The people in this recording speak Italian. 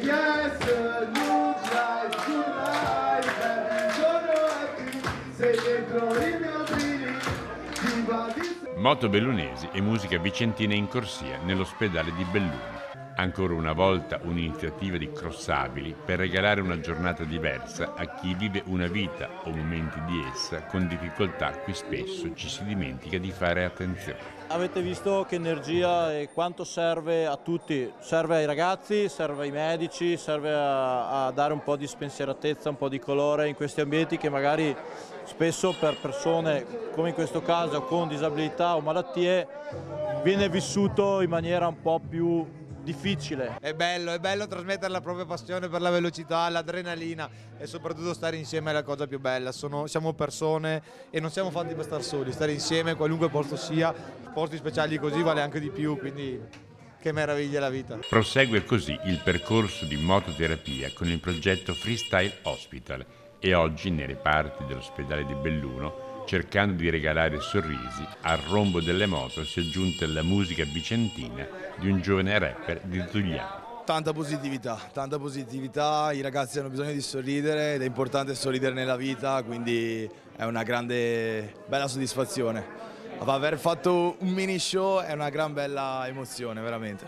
yes, good life, il giorno è qui, sei dentro i miei brividi, ti va di... Moto bellunesi e musica vicentina in corsia nell'ospedale di Belluno. Ancora una volta un'iniziativa di Crossabili per regalare una giornata diversa a chi vive una vita o momenti di essa con difficoltà a cui spesso ci si dimentica di fare attenzione. Avete visto che energia e quanto serve a tutti, serve ai ragazzi, serve ai medici, serve a dare un po' di spensieratezza, un po' di colore in questi ambienti che magari spesso per persone, come in questo caso, con disabilità o malattie, viene vissuto in maniera un po' più difficile. È bello trasmettere la propria passione per la velocità, l'adrenalina e soprattutto stare insieme è la cosa più bella. Siamo persone e non siamo fatti per stare soli, stare insieme qualunque posto sia, posti speciali così vale anche di più, quindi che meraviglia la vita. Prosegue così il percorso di mototerapia con il progetto Freestyle Hospital e oggi nei reparti dell'ospedale di Belluno, cercando di regalare sorrisi, al rombo delle moto si è aggiunta la musica vicentina di un giovane rapper di Giuliano. Tanta positività, i ragazzi hanno bisogno di sorridere ed è importante sorridere nella vita, quindi è una grande, bella soddisfazione. Aver fatto un mini show è una gran bella emozione, veramente.